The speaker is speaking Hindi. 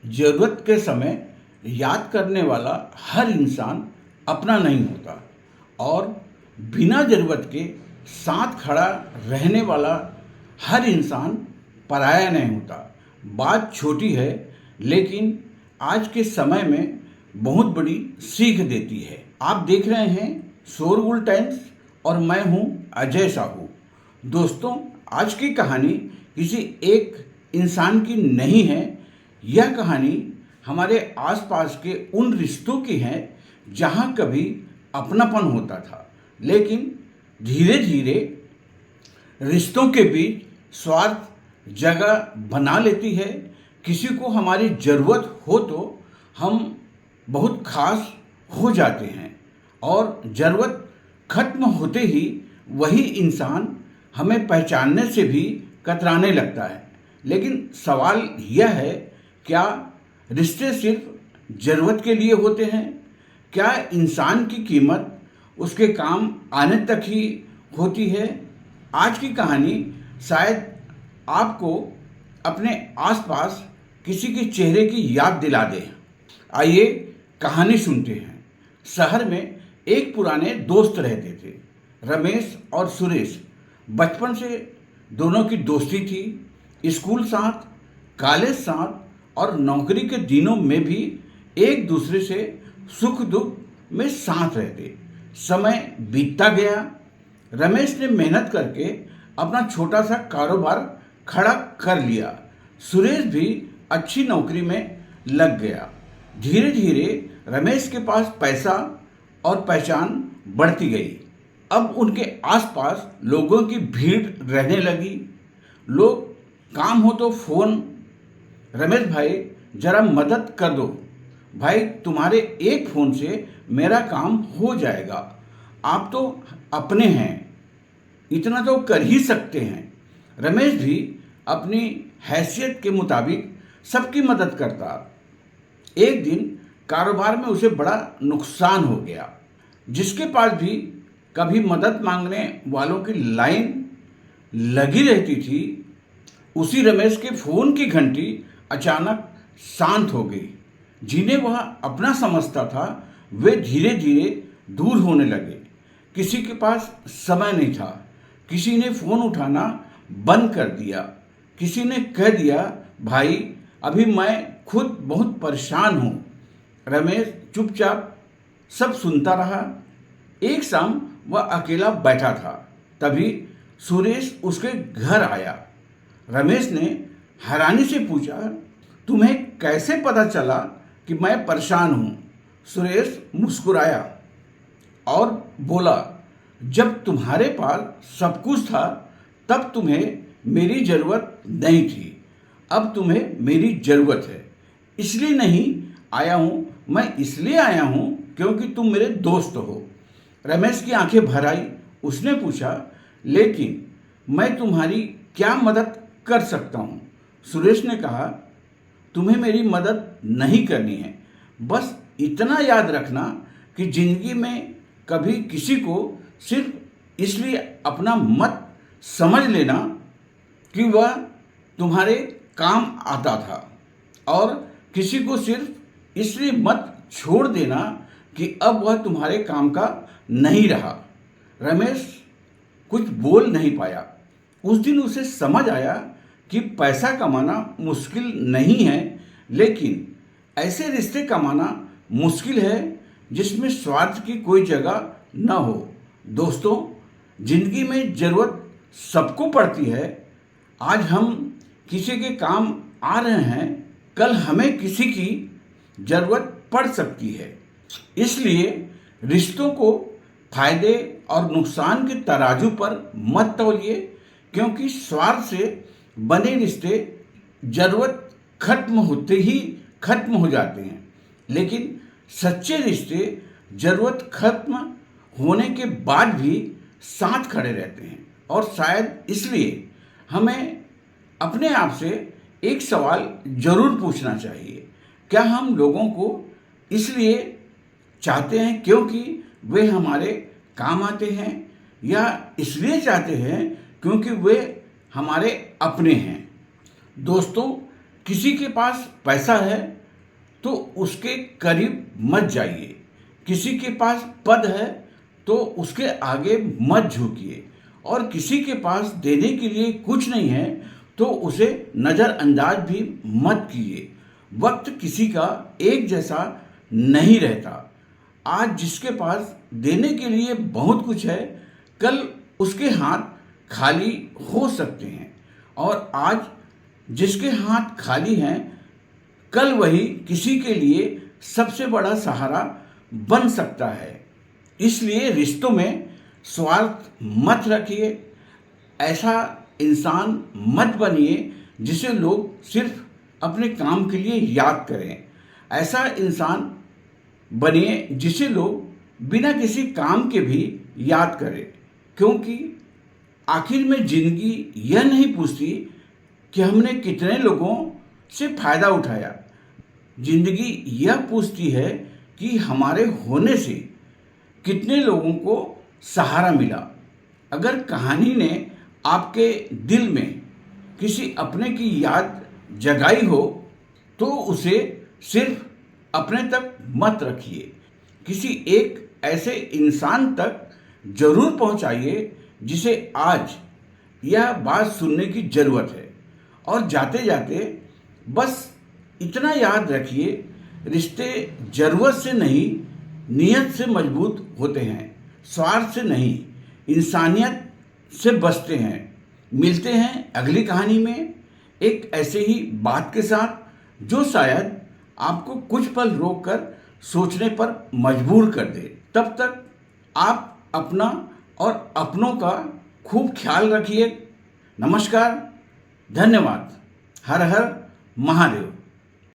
जरूरत के समय याद करने वाला हर इंसान अपना नहीं होता और बिना जरूरत के साथ खड़ा रहने वाला हर इंसान पराया नहीं होता। बात छोटी है लेकिन आज के समय में बहुत बड़ी सीख देती है। आप देख रहे हैं शोरगुल टाइम्स और मैं हूं अजय साहू। दोस्तों, आज की कहानी किसी एक इंसान की नहीं है। यह कहानी हमारे आसपास के उन रिश्तों की है जहां कभी अपनापन होता था, लेकिन धीरे धीरे रिश्तों के बीच स्वार्थ जगह बना लेती है। किसी को हमारी ज़रूरत हो तो हम बहुत खास हो जाते हैं और ज़रूरत खत्म होते ही वही इंसान हमें पहचानने से भी कतराने लगता है। लेकिन सवाल यह है, क्या रिश्ते सिर्फ ज़रूरत के लिए होते हैं? क्या इंसान की कीमत उसके काम आने तक ही होती है? आज की कहानी शायद आपको अपने आसपास किसी के चेहरे की याद दिला दे। आइए कहानी सुनते हैं। शहर में एक पुराने दोस्त रहते थे, रमेश और सुरेश। बचपन से दोनों की दोस्ती थी। स्कूल साथ, कॉलेज साथ और नौकरी के दिनों में भी एक दूसरे से सुख दुख में साथ रहते। समय बीतता गया। रमेश ने मेहनत करके अपना छोटा सा कारोबार खड़ा कर लिया। सुरेश भी अच्छी नौकरी में लग गया। धीरे धीरे रमेश के पास पैसा और पहचान बढ़ती गई। अब उनके आसपास लोगों की भीड़ रहने लगी। लोग काम हो तो फोन, रमेश भाई जरा मदद कर दो, भाई तुम्हारे एक फ़ोन से मेरा काम हो जाएगा, आप तो अपने हैं, इतना तो कर ही सकते हैं। रमेश भी अपनी हैसियत के मुताबिक सबकी मदद करता। एक दिन कारोबार में उसे बड़ा नुकसान हो गया। जिसके पास भी कभी मदद मांगने वालों की लाइन लगी रहती थी, उसी रमेश के फ़ोन की घंटी अचानक शांत हो गई। जिन्हें वह अपना समझता था वे धीरे धीरे दूर होने लगे। किसी के पास समय नहीं था, किसी ने फ़ोन उठाना बंद कर दिया, किसी ने कह दिया भाई अभी मैं खुद बहुत परेशान हूँ। रमेश चुपचाप सब सुनता रहा। एक शाम वह अकेला बैठा था, तभी सुरेश उसके घर आया। रमेश ने हैरानी से पूछा, तुम्हें कैसे पता चला कि मैं परेशान हूँ? सुरेश मुस्कुराया और बोला, जब तुम्हारे पास सब कुछ था तब तुम्हें मेरी ज़रूरत नहीं थी, अब तुम्हें मेरी ज़रूरत है। इसलिए नहीं आया हूँ, मैं इसलिए आया हूँ क्योंकि तुम मेरे दोस्त हो। रमेश की आंखें भर आई। उसने पूछा, लेकिन मैं तुम्हारी क्या मदद कर सकता हूँ? सुरेश ने कहा, तुम्हें मेरी मदद नहीं करनी है, बस इतना याद रखना कि ज़िंदगी में कभी किसी को सिर्फ इसलिए अपना मत समझ लेना कि वह तुम्हारे काम आता था, और किसी को सिर्फ इसलिए मत छोड़ देना कि अब वह तुम्हारे काम का नहीं रहा। रमेश कुछ बोल नहीं पाया। उस दिन उसे समझ आया कि पैसा कमाना मुश्किल नहीं है, लेकिन ऐसे रिश्ते कमाना मुश्किल है जिसमें स्वार्थ की कोई जगह न हो। दोस्तों, जिंदगी में ज़रूरत सबको पड़ती है। आज हम किसी के काम आ रहे हैं, कल हमें किसी की ज़रूरत पड़ सकती है। इसलिए रिश्तों को फायदे और नुकसान के तराजू पर मत तौलिए, क्योंकि स्वार्थ से बने रिश्ते ज़रूरत खत्म होते ही खत्म हो जाते हैं, लेकिन सच्चे रिश्ते ज़रूरत खत्म होने के बाद भी साथ खड़े रहते हैं। और शायद इसलिए हमें अपने आप से एक सवाल ज़रूर पूछना चाहिए, क्या हम लोगों को इसलिए चाहते हैं क्योंकि वे हमारे काम आते हैं, या इसलिए चाहते हैं क्योंकि वे हमारे अपने हैं? दोस्तों, किसी के पास पैसा है तो उसके करीब मत जाइए। किसी के पास पद है तो उसके आगे मत झुकिए, और किसी के पास देने के लिए कुछ नहीं है तो उसे नज़रअंदाज भी मत कीजिए। वक्त किसी का एक जैसा नहीं रहता। आज जिसके पास देने के लिए बहुत कुछ है, कल उसके हाथ खाली हो सकते हैं, और आज जिसके हाथ खाली हैं, कल वही किसी के लिए सबसे बड़ा सहारा बन सकता है। इसलिए रिश्तों में स्वार्थ मत रखिए। ऐसा इंसान मत बनिए जिसे लोग सिर्फ अपने काम के लिए याद करें। ऐसा इंसान बनिए जिसे लोग बिना किसी काम के भी याद करें, क्योंकि आखिर में जिंदगी यह नहीं पूछती कि हमने कितने लोगों से फायदा उठाया। जिंदगी यह पूछती है कि हमारे होने से कितने लोगों को सहारा मिला। अगर कहानी ने आपके दिल में किसी अपने की याद जगाई हो तो उसे सिर्फ अपने तक मत रखिए, किसी एक ऐसे इंसान तक जरूर पहुंचाइए जिसे आज यह बात सुनने की जरूरत है। और जाते जाते बस इतना याद रखिए, रिश्ते जरूरत से नहीं, नियत से मजबूत होते हैं, स्वार्थ से नहीं, इंसानियत से बसते हैं। मिलते हैं अगली कहानी में एक ऐसे ही बात के साथ जो शायद आपको कुछ पल रोककर सोचने पर मजबूर कर दे। तब तक आप अपना और अपनों का खूब ख्याल रखिए। नमस्कार, धन्यवाद। हर हर महादेव।